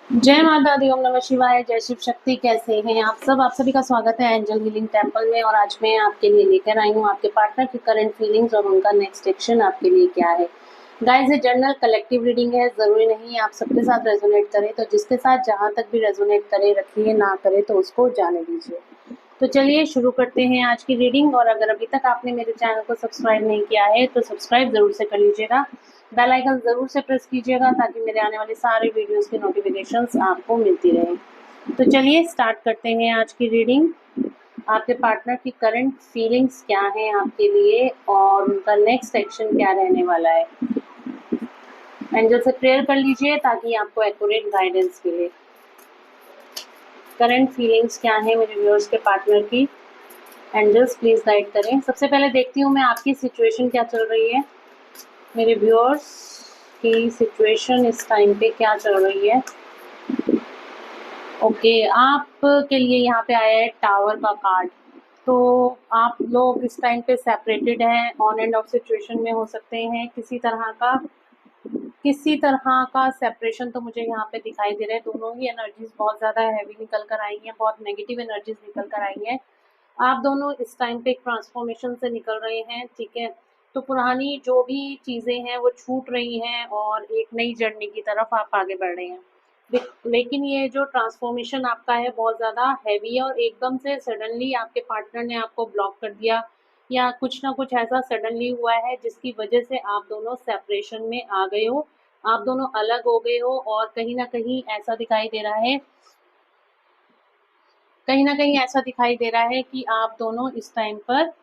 जय माता दी, ओम नमः शिवाय, जय शिव शक्ति। कैसे हैं आप सभी का स्वागत है एंजल हीलिंग टेम्पल में। और आज मैं आपके लिए लेकर आई हूँ आपके पार्टनर की करंट फीलिंग्स और उनका नेक्स्ट एक्शन आपके लिए क्या है। गाइस, ये जनरल कलेक्टिव रीडिंग है, जरूरी नहीं आप सबके साथ रेजोनेट करें, तो जिसके साथ जहां तक भी रेजोनेट करे रखिए, ना करे तो उसको जाने दीजिए। तो चलिए शुरू करते हैं आज की रीडिंग। और अगर अभी तक आपने मेरे चैनल को सब्सक्राइब नहीं किया है तो सब्सक्राइब जरूर से कर लीजिएगा, बेल आइकन जरूर से प्रेस कीजिएगा ताकि मेरे आने वाले सारे वीडियोस की नोटिफिकेशंस आपको मिलती रहे। तो चलिए स्टार्ट करते हैं आज की रीडिंग। आपके पार्टनर की करंट फीलिंग्स क्या हैं आपके लिए और उनका नेक्स्ट एक्शन क्या रहने वाला है। एंजल से प्रेयर कर लीजिए ताकि आपको एक्यूरेट गाइडेंस मिले। करंट फीलिंग्स क्या है मेरे व्यूअर्स के पार्टनर की, एंजल्स प्लीज गाइड करें। सबसे पहले देखती हूँ मैं आपकी सिचुएशन क्या चल रही है। मेरे व्यूअर्स की सिचुएशन इस टाइम पे क्या चल रही है। ओके, आपके लिए यहाँ पे आया है टावर का कार्ड। तो आप लोग इस टाइम पे सेपरेटेड हैं, ऑन एंड ऑफ सिचुएशन में हो सकते हैं। किसी तरह का सेपरेशन तो मुझे यहाँ पे दिखाई दे रहा है। दोनों ही एनर्जीज बहुत ज़्यादा हैवी निकल कर आई हैं, बहुत नेगेटिव एनर्जीज निकल कर आई हैं। आप दोनों इस टाइम पे एक ट्रांसफॉर्मेशन से निकल रहे हैं, ठीक है। तो पुरानी जो भी चीज़ें हैं वो छूट रही हैं और एक नई जर्नी की तरफ आप आगे बढ़ रहे हैं। लेकिन ये जो ट्रांसफॉर्मेशन आपका है बहुत ज़्यादा हैवी है और एकदम से सडनली आपके पार्टनर ने आपको ब्लॉक कर दिया या कुछ ना कुछ ऐसा सडनली हुआ है जिसकी वजह से आप दोनों सेपरेशन में आ गए हो, आप दोनों अलग हो गए हो। और कहीं ना कहीं ऐसा दिखाई दे रहा है, कि आप दोनों इस टाइम पर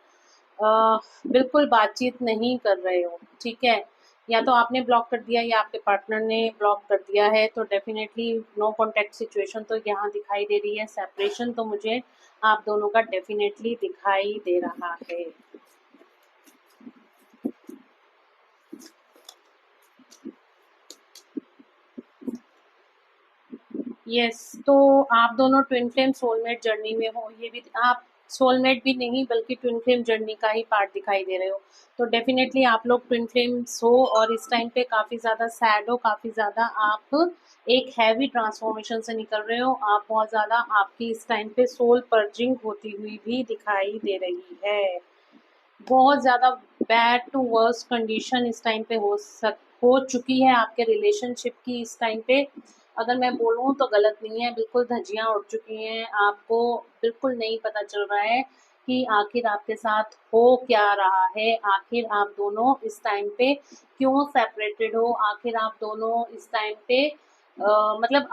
बिल्कुल बातचीत नहीं कर रहे हो, ठीक है। या तो आपने ब्लॉक कर दिया या आपके पार्टनर ने ब्लॉक कर दिया है। तो डेफिनेटली नो कॉन्टैक्ट सिचुएशन तो यहाँ दिखाई दे रही है। सेपरेशन तो मुझे आप दोनों का डेफिनेटली दिखाई दे रहा है। यस, तो आप दोनों ट्विन फ्लेम सोलमेट जर्नी में हो। ये भी आप सोलमेट भी नहीं बल्कि ट्विन फ्लेम जर्नी का ही पार्ट दिखाई दे रहे हो। तो डेफिनेटली आप लोग ट्विन फ्लेम्स हो और इस टाइम पे काफ़ी ज़्यादा सैड हो, काफ़ी ज़्यादा आप एक हैवी ट्रांसफॉर्मेशन से निकल रहे हो। आप बहुत ज़्यादा, आपकी इस टाइम पे सोल पर्जिंग होती हुई भी दिखाई दे रही है। बहुत ज़्यादा बैड टू वर्स्ट कंडीशन इस टाइम पे हो चुकी है आपके रिलेशनशिप की। इस टाइम पे अगर मैं बोलूँ तो गलत नहीं है, बिल्कुल धज्जियाँ उड़ चुकी हैं। आपको बिल्कुल नहीं पता चल रहा है कि आखिर आपके साथ हो क्या रहा है, आखिर आप दोनों इस टाइम पे क्यों सेपरेटेड हो, आखिर आप दोनों इस टाइम पे मतलब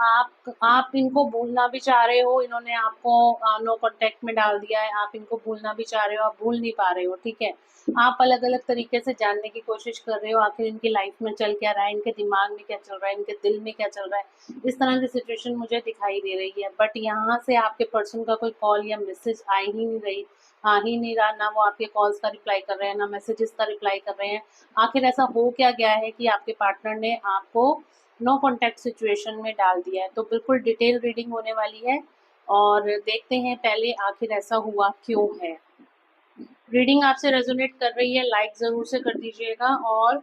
आप इनको भूलना भी चाह रहे हो, इन्होंने आपको नो कांटेक्ट में डाल दिया है, आप इनको भूलना भी चाह रहे हो, आप भूल नहीं पा रहे हो, ठीक है। आप अलग अलग तरीके से जानने की कोशिश कर रहे हो आखिर इनकी लाइफ में चल क्या रहा है, इनके दिमाग में क्या चल रहा है, इनके दिल में क्या चल रहा है। इस तरह की सिचुएशन मुझे दिखाई दे रही है। बट यहाँ से आपके पर्सन का कोई कॉल या मैसेज आ ही नहीं रहा। ना वो आपके कॉल्स का रिप्लाई कर रहे हैं, ना मैसेजेस का रिप्लाई कर रहे हैं। आखिर ऐसा हो क्या गया है कि आपके पार्टनर ने आपको नो कॉन्टैक्ट सिचुएशन में डाल दिया है। तो बिल्कुल डिटेल रीडिंग होने वाली है और देखते हैं पहले आखिर ऐसा हुआ क्यों है। रीडिंग आपसे रेजोनेट कर रही है, लाइक ज़रूर से कर दीजिएगा और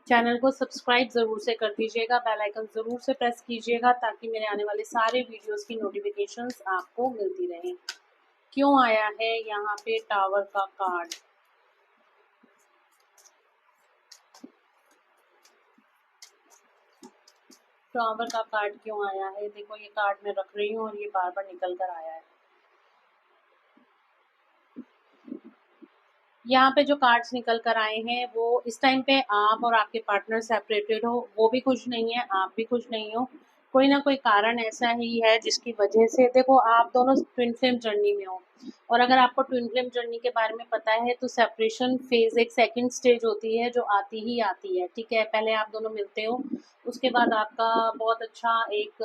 चैनल को सब्सक्राइब ज़रूर से कर दीजिएगा, बेल आइकन ज़रूर से प्रेस कीजिएगा ताकि मेरे आने वाले सारे वीडियोस की नोटिफिकेशंस आपको मिलती रहें। क्यों आया है यहाँ पे टावर का कार्ड। टावर का कार्ड क्यों आया है, देखो ये कार्ड मैं रख रही हूँ और ये बार बार निकल कर आया है। यहाँ पे जो कार्ड्स निकल कर आए हैं वो इस टाइम पे आप और आपके पार्टनर सेपरेटेड हो, वो भी खुश नहीं है, आप भी खुश नहीं हो। कोई ना कोई कारण ऐसा ही है जिसकी वजह से, देखो आप दोनों ट्विन फ्लेम जर्नी में हो और अगर आपको ट्विन फ्लेम जर्नी के बारे में पता है तो सेपरेशन फेज एक सेकंड स्टेज होती है जो आती ही आती है, ठीक है। पहले आप दोनों मिलते हो, उसके बाद आपका बहुत अच्छा एक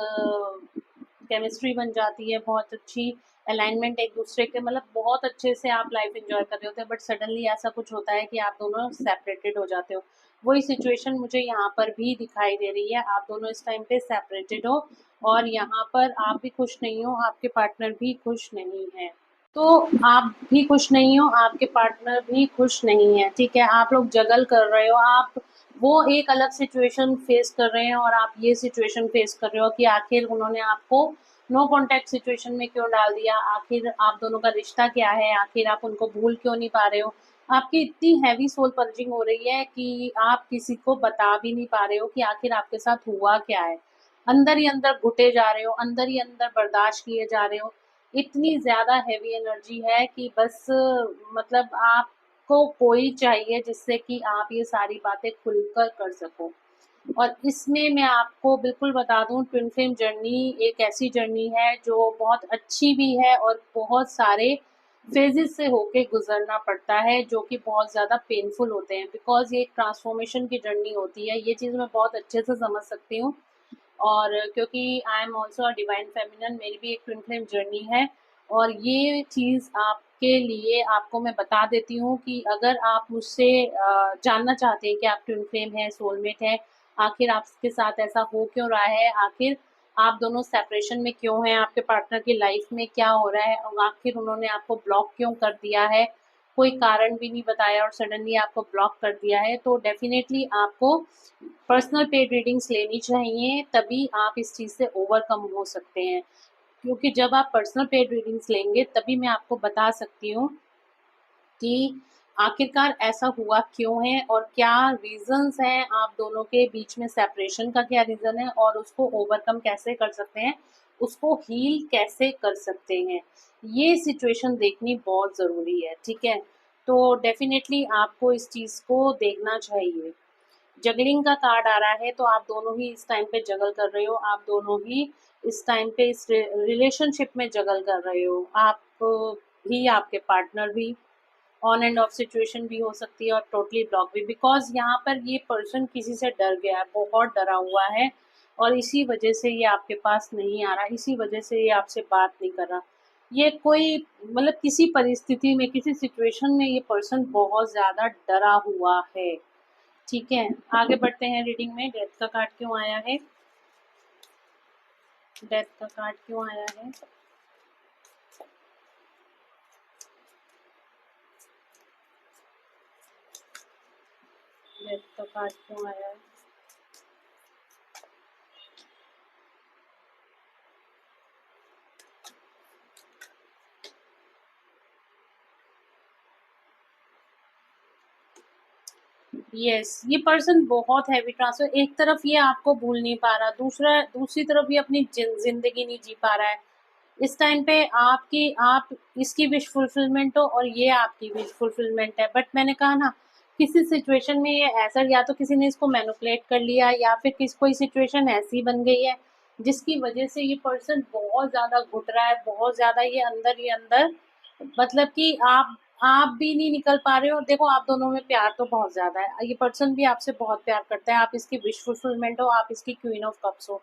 केमिस्ट्री बन जाती है, बहुत अच्छी अलाइनमेंट एक दूसरे के, मतलब बहुत अच्छे से आप लाइफ एंजॉय कर रहे होते हैं। बट सडनली ऐसा कुछ होता है कि आप दोनों सेपरेटेड हो जाते हो। वही सिचुएशन मुझे यहाँ पर भी दिखाई दे रही है, आप दोनों इस टाइम पे सेपरेटेड हो और यहाँ पर आप भी खुश नहीं हो, आपके पार्टनर भी खुश नहीं है। तो आप भी खुश नहीं हो, आपके पार्टनर भी खुश नहीं है, ठीक है। आप लोग जगल कर रहे हो, आप वो एक अलग सिचुएशन फेस कर रहे हैं और आप ये सिचुएशन फेस कर रहे हो कि आखिर उन्होंने आपको नो कॉन्टैक्ट सिचुएशन में क्यों डाल दिया, आखिर आप दोनों का रिश्ता क्या है, आखिर आप उनको भूल क्यों नहीं पा रहे हो। आपकी इतनी हैवी सोल पर्जिंग हो रही है कि आप किसी को बता भी नहीं पा रहे हो कि आखिर आपके साथ हुआ क्या है। अंदर ही अंदर घुटे जा रहे हो, अंदर ही अंदर बर्दाश्त किए जा रहे हो। इतनी ज़्यादा हैवी एनर्जी है कि बस मतलब आपको कोई चाहिए जिससे कि आप ये सारी बातें खुलकर कर सको। और इसमें मैं आपको बिल्कुल बता दूं, ट्विन फ्लेम जर्नी एक ऐसी जर्नी है जो बहुत अच्छी भी है और बहुत सारे फेजेस से होके गुजरना पड़ता है जो कि बहुत ज़्यादा पेनफुल होते हैं, बिकॉज ये एक ट्रांसफॉर्मेशन की जर्नी होती है। ये चीज़ मैं बहुत अच्छे से समझ सकती हूँ। और क्योंकि I am also a divine feminine, मेरी भी एक ट्विन फ्लेम जर्नी है। और ये चीज़ आपके लिए आपको मैं बता देती हूँ कि अगर आप मुझसे जानना चाहते हैं कि आप ट्विन फ्लेम हैं, सोलमेट हैं, आखिर आपके साथ ऐसा हो क्यों रहा है, आखिर आप दोनों सेपरेशन में क्यों हैं, आपके पार्टनर की लाइफ में क्या हो रहा है और आखिर उन्होंने आपको ब्लॉक क्यों कर दिया है, कोई कारण भी नहीं बताया और सडनली आपको ब्लॉक कर दिया है, तो डेफिनेटली आपको पर्सनल पेड रीडिंग्स लेनी चाहिए, तभी आप इस चीज़ से ओवरकम हो सकते हैं। क्योंकि जब आप पर्सनल पेड रीडिंग्स लेंगे तभी मैं आपको बता सकती हूँ कि आखिरकार ऐसा हुआ क्यों है और क्या रीजंस हैं, आप दोनों के बीच में सेपरेशन का क्या रीज़न है और उसको ओवरकम कैसे कर सकते हैं, उसको हील कैसे कर सकते हैं। ये सिचुएशन देखनी बहुत ज़रूरी है, ठीक है। तो डेफिनेटली आपको इस चीज़ को देखना चाहिए। जगलिंग का कार्ड आ रहा है, तो आप दोनों ही इस टाइम पे जगल कर रहे हो, आप दोनों ही इस टाइम पे इस रिलेशनशिप में जगल कर रहे हो। आप भी, आपके पार्टनर भी, ऑन एंड ऑफ सिचुएशन भी हो सकती है और टोटली ब्लॉक भी, बिकॉज यहाँ पर ये पर्सन किसी से डर गया है, बहुत डरा हुआ है और इसी वजह से ये आपके पास नहीं आ रहा, इसी वजह से ये आपसे बात नहीं कर रहा। ये कोई मतलब किसी परिस्थिति में, किसी सिचुएशन में ये पर्सन बहुत ज़्यादा डरा हुआ है, ठीक है। आगे बढ़ते हैं रीडिंग में। डेथ का कार्ड क्यों आया है, डेथ का कार्ड क्यों आया है, डेथ का कार्ड क्यों आया है। यस, ये पर्सन बहुत हैवी ट्रांसफर, एक तरफ ये आपको भूल नहीं पा रहा, दूसरी तरफ ये अपनी जिंदगी नहीं जी पा रहा है। इस टाइम पे आप इसकी विश फुलफिलमेंट हो और ये आपकी विश फुलफिलमेंट है, बट मैंने कहा ना, किसी सिचुएशन में ये ऐसा, या तो किसी ने इसको मैनिपुलेट कर लिया या फिर कोई सिचुएशन ऐसी बन गई है जिसकी वजह से ये पर्सन बहुत ज़्यादा घुट रहा है, बहुत ज़्यादा ये अंदर ही अंदर, मतलब कि आप भी नहीं निकल पा रहे हो। देखो, आप दोनों में प्यार तो बहुत ज़्यादा है, ये पर्सन भी आपसे बहुत प्यार करता है, आप इसकी विश फुलफिलमेंट हो, आप इसकी क्वीन ऑफ कप्स हो,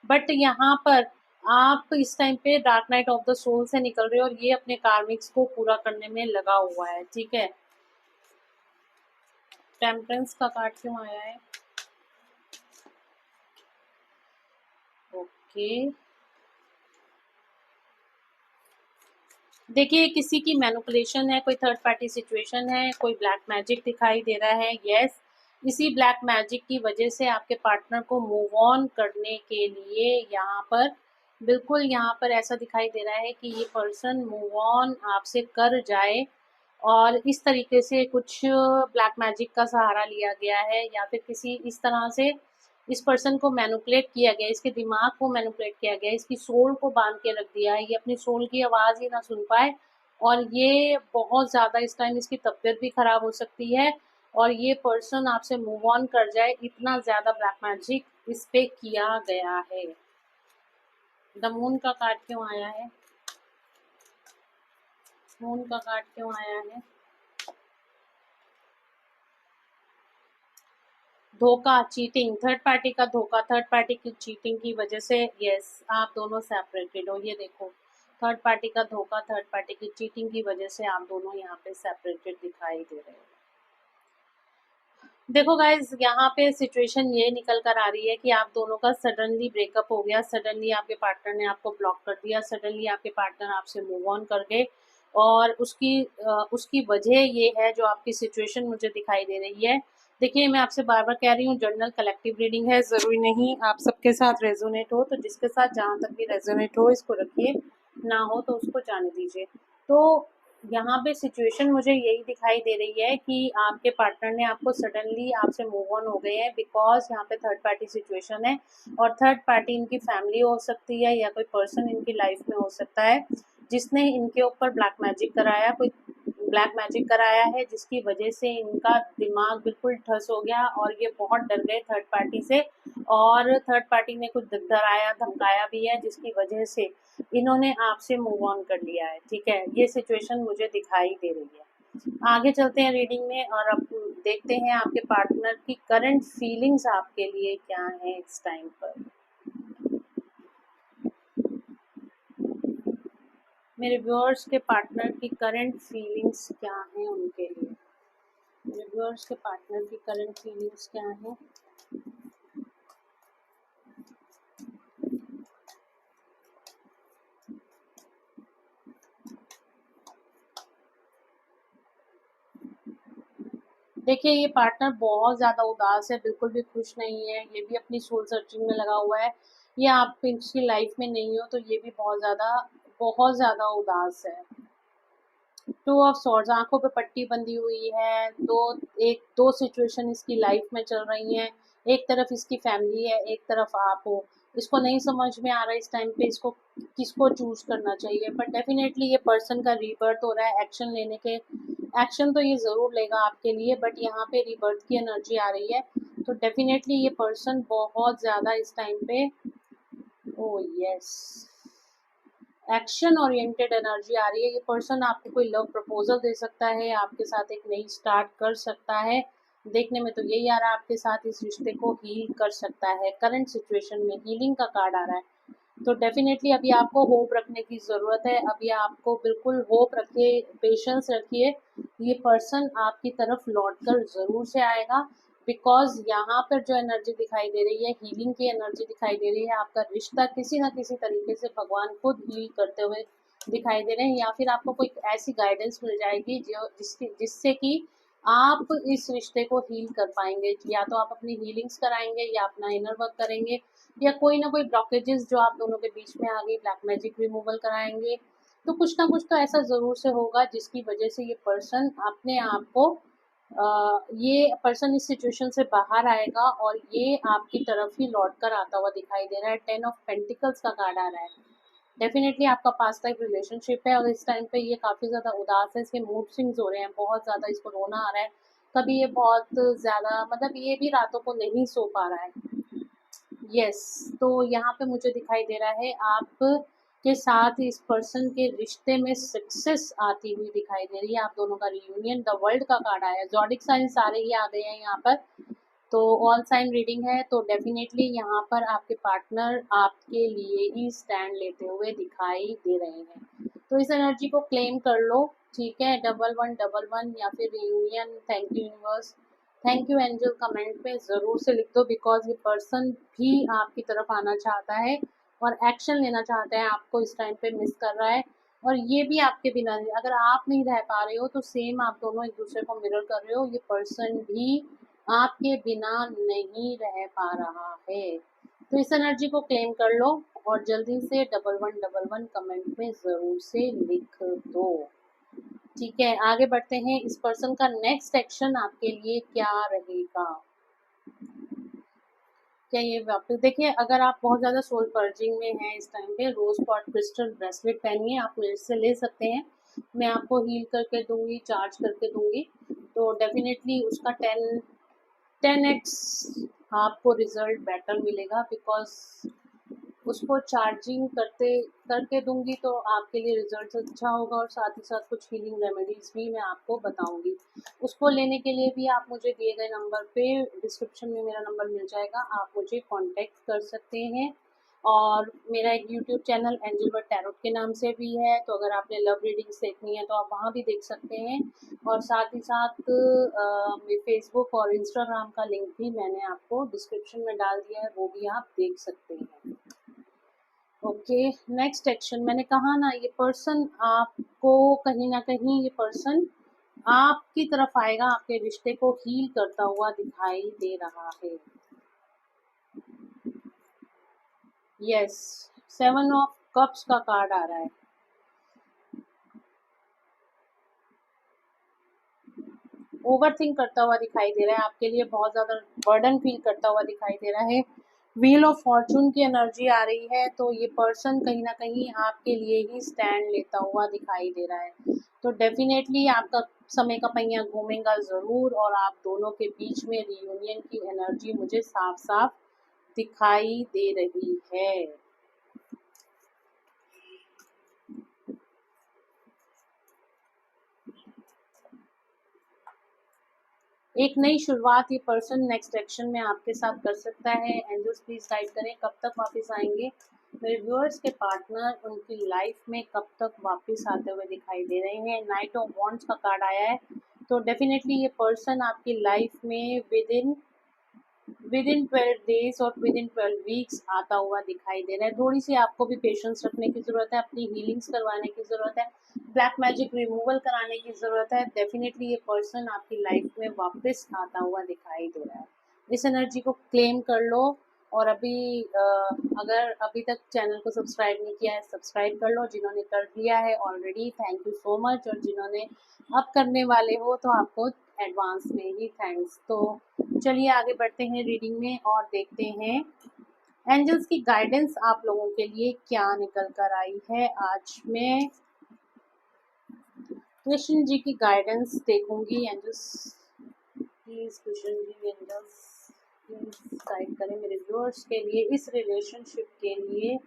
बट यहाँ पर आप इस टाइम पे dark night of the soul से निकल रहे हो और ये अपने कार्मिक्स को पूरा करने में लगा हुआ है, ठीक है। टेम्परेंस का कार्ड क्यों आया है, ओके। देखिए, किसी की मैनिपुलेशन है, कोई थर्ड पार्टी सिचुएशन है, कोई ब्लैक मैजिक दिखाई दे रहा है। यस, इसी ब्लैक मैजिक की वजह से आपके पार्टनर को मूव ऑन करने के लिए यहाँ पर बिल्कुल, यहाँ पर ऐसा दिखाई दे रहा है कि ये पर्सन मूव ऑन आपसे कर जाए, और इस तरीके से कुछ ब्लैक मैजिक का सहारा लिया गया है या फिर किसी इस तरह से इस पर्सन को मैनिपुलेट किया गया, इसके दिमाग को मैनिपुलेट किया गया, इसकी सोल को बांध के रख दिया है, ये अपनी सोल की आवाज़ ही ना सुन पाए। और ये बहुत ज़्यादा इस टाइम इसकी तबीयत भी खराब हो सकती है और ये पर्सन आपसे मूव ऑन कर जाए, इतना ज़्यादा ब्लैक मैजिक इस पे किया गया है। द मून का कार्ड क्यों आया है, मून का कार्ड क्यों आया है, धोखा, चीटिंग, थर्ड पार्टी का धोखा, थर्ड पार्टी की चीटिंग की वजह से, यस, आप दोनों सेपरेटेड हो। ये देखो, थर्ड पार्टी का धोखा, थर्ड पार्टी की चीटिंग की वजह से आप दोनों यहाँ पे सेपरेटेड दिखाई दे रहे हो। देखो गाइज, यहाँ पे सिचुएशन ये निकल कर आ रही है कि आप दोनों का सडनली ब्रेकअप हो गया, सडनली आपके पार्टनर ने आपको ब्लॉक कर दिया, सडनली आपके पार्टनर आपसे मूव ऑन कर गए, और उसकी वजह ये है, जो आपकी सिचुएशन मुझे दिखाई दे रही है, देखिए, मैं आपसे बार-बार कह रही हूँ, जनरल कलेक्टिव रीडिंग है, ज़रूरी नहीं आप सबके साथ रेज़ोनेट हो, तो जिसके साथ जहाँ तक भी रेज़ोनेट हो इसको रखिए, ना हो तो उसको जाने दीजिए। तो यहाँ पे सिचुएशन मुझे यही दिखाई दे रही है कि आपके पार्टनर ने आपको सडनली आपसे मूव ऑन हो गए हैं, बिकॉज़ यहाँ पे थर्ड पार्टी सिचुएशन है और थर्ड पार्टी इनकी फैमिली हो सकती है या कोई पर्सन इनकी लाइफ़ में हो सकता है, जिसने इनके ऊपर ब्लैक मैजिक कराया, कोई ब्लैक मैजिक कराया है, जिसकी वजह से इनका दिमाग बिल्कुल ठस हो गया और ये बहुत डर गए थर्ड पार्टी से और थर्ड पार्टी ने कुछ डराया धमकाया भी है, जिसकी वजह से इन्होंने आपसे मूव ऑन कर लिया है। ठीक है, ये सिचुएशन मुझे दिखाई दे रही है। आगे चलते हैं रीडिंग में और अब देखते हैं आपके पार्टनर की करंट फीलिंग्स आपके लिए क्या है इस टाइम पर। मेरे व्यूअर्स के पार्टनर की करंट फीलिंग्स क्या हैं उनके लिए। मेरे व्यूअर्स के पार्टनर की करंट फीलिंग्स क्या हैं। देखिए, ये पार्टनर बहुत ज़्यादा उदास है, बिल्कुल भी खुश नहीं है, ये भी अपनी सोल सर्चिंग में लगा हुआ है। ये आप इसकी लाइफ में नहीं हो तो ये भी बहुत ज़्यादा उदास है। टू ऑफ सॉर्ड्स, आंखों पे पट्टी बंधी हुई है। दो सिचुएशन इसकी लाइफ में चल रही हैं। एक तरफ इसकी फैमिली है, एक तरफ आप हो। इसको नहीं समझ में आ रहा है इस टाइम पे इसको किसको चूज करना चाहिए, बट डेफिनेटली ये पर्सन का रीबर्थ हो रहा है। एक्शन तो ये ज़रूर लेगा आपके लिए, बट यहाँ पे रीबर्थ की एनर्जी आ रही है। तो डेफिनेटली ये पर्सन बहुत ज़्यादा इस टाइम पे, oh yes, action oriented energy आ रही है। ये पर्सन आपको कोई लव प्रपोजल दे सकता है, आपके साथ एक नई स्टार्ट कर सकता है। देखने में तो यही आ रहा है, आपके साथ इस रिश्ते को हील कर सकता है। करंट सिचुएशन में हीलिंग का कार्ड आ रहा है। तो डेफिनेटली अभी आपको होप रखने की ज़रूरत है। अभी आपको बिल्कुल होप रखिए, पेशेंस रखिए। ये पर्सन आपकी तरफ लौट कर ज़रूर से आएगा, बिकॉज यहाँ पर जो एनर्जी दिखाई दे रही है, हीलिंग की एनर्जी दिखाई दे रही है। आपका रिश्ता किसी ना किसी तरीके से भगवान खुद हील करते हुए दिखाई दे रहे हैं, या फिर आपको कोई ऐसी गाइडेंस मिल जाएगी जिससे कि आप इस रिश्ते को हील कर पाएंगे। या तो आप अपनी हीलिंग्स कराएंगे या अपना इनर वर्क करेंगे, या कोई ना कोई ब्लॉकेजेस जो आप दोनों के बीच में आ गई, ब्लैक मैजिक रिमूवल कराएंगे। तो कुछ ना कुछ तो ऐसा ज़रूर से होगा जिसकी वजह से ये पर्सन अपने आप को ये पर्सन इस सिचुएशन से बाहर आएगा और ये आपकी तरफ ही लौट कर आता हुआ दिखाई दे रहा है। 10 ऑफ पेंटिकल्स का कार्ड आ रहा है। डेफिनेटली आपका पास्ट लाइफ रिलेशनशिप है और इस टाइम पे ये काफ़ी ज़्यादा उदास है, इसके मूड स्विंग्स हो रहे हैं, बहुत ज़्यादा इसको रोना आ रहा है। कभी ये बहुत ज़्यादा, मतलब ये भी रातों को नहीं सो पा रहा है। यस, तो यहाँ पे मुझे दिखाई दे रहा है आप के साथ इस पर्सन के रिश्ते में सक्सेस आती हुई दिखाई दे रही है। आप दोनों का रियूनियन, द वर्ल्ड का कार्ड आया है, ज़ोडिक साइन सारे ही आ गए हैं यहाँ पर। तो ऑल साइन रीडिंग है, तो डेफिनेटली यहाँ पर आपके पार्टनर आपके लिए ही स्टैंड लेते हुए दिखाई दे रहे हैं। तो इस एनर्जी को क्लेम कर लो। ठीक है, 1111 या फिर reunion, thank you universe, thank you angel, comment में ज़रूर से लिख दो, बिकॉज ये पर्सन भी आपकी तरफ आना चाहता है और एक्शन लेना चाहता है। आपको इस टाइम पे मिस कर रहा है और ये भी आपके बिना, अगर आप नहीं रह पा रहे हो तो सेम आप दोनों एक दूसरे को मिरर कर रहे हो। ये पर्सन भी आपके बिना नहीं रह पा रहा है। तो इस एनर्जी को क्लेम कर लो और जल्दी से 1111 कमेंट में ज़रूर से लिख दो। ठीक है, आगे बढ़ते हैं। इस पर्सन का नेक्स्ट एक्शन आपके लिए क्या रहेगा। क्या ये वापस, देखिए, अगर आप बहुत ज़्यादा सोल पर्जिंग में हैं इस टाइम पे, रोज क्वार्ट्ज क्रिस्टल ब्रेसलेट पहनिए, आप मेरे से ले सकते हैं। मैं आपको हील करके दूंगी, चार्ज करके दूंगी। तो डेफिनेटली उसका 10x आपको रिजल्ट बेटर मिलेगा, बिकॉज उसको चार्जिंग करके दूंगी तो आपके लिए रिजल्ट अच्छा होगा और साथ ही साथ कुछ हीलिंग रेमेडीज भी मैं आपको बताऊंगी। उसको लेने के लिए भी आप मुझे दिए गए नंबर पे, डिस्क्रिप्शन में मेरा नंबर मिल जाएगा, आप मुझे कांटेक्ट कर सकते हैं। और मेरा एक YouTube channel angel but tarot के नाम से भी है, तो अगर आपने लव रीडिंग्स देखनी है तो आप वहाँ भी देख सकते हैं। और साथ ही साथ फेसबुक और इंस्टाग्राम का लिंक भी मैंने आपको डिस्क्रिप्शन में डाल दिया है, वो भी आप देख सकते हैं। ओके, नेक्स्ट एक्शन, मैंने कहा ना, ये पर्सन आपको कहीं ना कहीं, ये पर्सन आपकी तरफ आएगा, आपके रिश्ते को हील करता हुआ दिखाई दे रहा है। यस, 7 ऑफ कप्स का कार्ड आ रहा है। ओवर थिंक करता हुआ दिखाई दे रहा है, आपके लिए बहुत ज़्यादा बर्डन फील करता हुआ दिखाई दे रहा है। व्हील ऑफ फॉर्चून की एनर्जी आ रही है, तो ये पर्सन कहीं ना कहीं आपके लिए ही स्टैंड लेता हुआ दिखाई दे रहा है। तो डेफिनेटली आपका समय का पहिया घूमेगा ज़रूर, और आप दोनों के बीच में रियूनियन की एनर्जी मुझे साफ साफ दिखाई दे रही है। एक नई शुरुआत ये पर्सन नेक्स्ट एक्शन में आपके साथ कर सकता है। एंजल्स प्लीज गाइड करें, कब तक वापस आएंगे मेरे व्यूअर्स के पार्टनर, उनकी लाइफ में कब तक वापस आते हुए दिखाई दे रहे हैं। नाइट ऑफ वॉन्ड्स का कार्ड आया है, तो डेफिनेटली ये पर्सन आपकी लाइफ में विद इन 12 डेज और विद इन 12 वीक्स आता हुआ दिखाई दे रहा है। थोड़ी सी आपको भी पेशेंस रखने की ज़रूरत है, अपनी हीलिंग्स करवाने की ज़रूरत है, ब्लैक मैजिक रिमूवल कराने की ज़रूरत है। डेफिनेटली ये पर्सन आपकी लाइफ में वापस आता हुआ दिखाई दे रहा है। इस एनर्जी को क्लेम कर लो। और अगर अभी तक चैनल को सब्सक्राइब नहीं किया है, सब्सक्राइब कर लो। जिन्होंने कर दिया है already, thank you so much, और जिन्होंने अब करने वाले हो तो आपको एडवांस में ही थैंक्स। तो चलिए आगे बढ़ते हैं रीडिंग में और देखते हैं एंजल्स की गाइडेंस आप लोगों के लिए क्या निकल कर आई है। आज मैं कृष्ण जी की गाइडेंस देखूंगी। Angels please, Krishna ji, angels please guide करें मेरे व्यूअर्स के लिए, इस रिलेशनशिप के लिए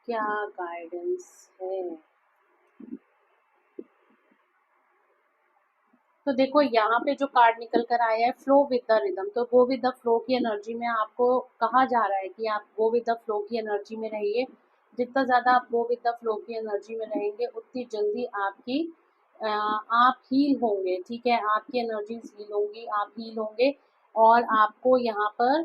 क्या गाइडेंस है। तो देखो यहाँ पे जो कार्ड निकल कर आया है, फ्लो विद द रिदम, तो गो विद द फ्लो की एनर्जी में आपको कहा जा रहा है कि आप गो विद द फ्लो की एनर्जी में रहिए। जितना ज़्यादा आप गो विद द फ्लो की एनर्जी में रहेंगे, उतनी जल्दी आप हील होंगे। ठीक है, आपकी एनर्जीज हील होंगी, आप हील होंगे। और आपको यहाँ पर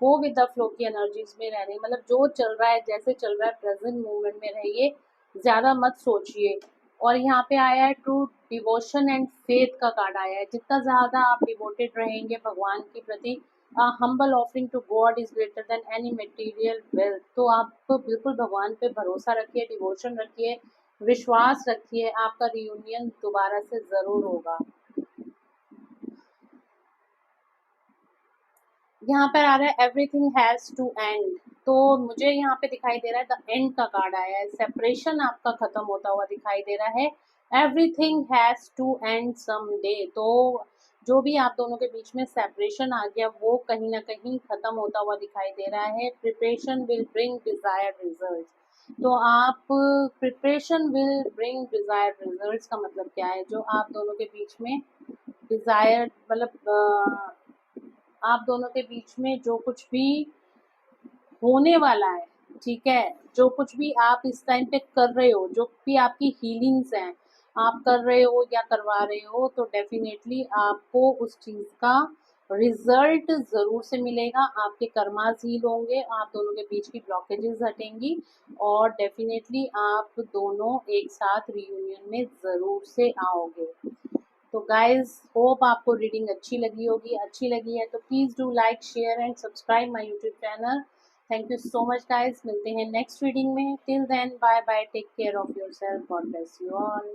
गो विद द फ्लो की एनर्जीज में रहने, मतलब जो चल रहा है, जैसे चल रहा है, प्रेजेंट मोमेंट में रहिए, ज़्यादा मत सोचिए। और यहाँ पे आया है ट्रू डिवोशन एंड फेथ का कार्ड आया है। जितना ज़्यादा आप डिवोटेड रहेंगे भगवान के प्रति, humble offering to God is greater than any material wealth. तो आप बिल्कुल भगवान पे भरोसा रखिए, डिवोशन रखिए, विश्वास रखिए, आपका रियूनियन दोबारा से ज़रूर होगा। यहाँ पर आ रहा है एवरीथिंग हैज टू एंड, तो मुझे यहाँ पे दिखाई दे रहा है द एंड का कार्ड आया है। सेपरेशन आपका खत्म होता हुआ दिखाई दे रहा है। Everything has to end some day, तो जो भी आप दोनों के बीच में सेपरेशन आ गया वो कहीं ना कहीं खत्म होता हुआ दिखाई दे रहा है। Preparation will bring desired result, तो आप preparation will bring desired results का मतलब क्या है, जो आप दोनों के बीच में डिजायर, मतलब आप दोनों के बीच में जो कुछ भी होने वाला है, ठीक है, जो कुछ भी आप इस टाइम पे कर रहे हो, जो भी आपकी हीलिंग्स हैं, आप कर रहे हो या करवा रहे हो, तो डेफिनेटली आपको उस चीज़ का रिजल्ट ज़रूर से मिलेगा। आपके कर्मास हील होंगे, आप दोनों के बीच की ब्लॉकेजेस हटेंगी, और डेफिनेटली आप दोनों एक साथ रियूनियन में ज़रूर से आओगे। तो गाइज, होप आपको रीडिंग अच्छी लगी होगी। अच्छी लगी है तो please do like, share and subscribe my YouTube channel. Thank you so much guys, मिलते हैं नेक्स्ट रीडिंग में। Till then, bye bye, take care of yourself, God bless you all.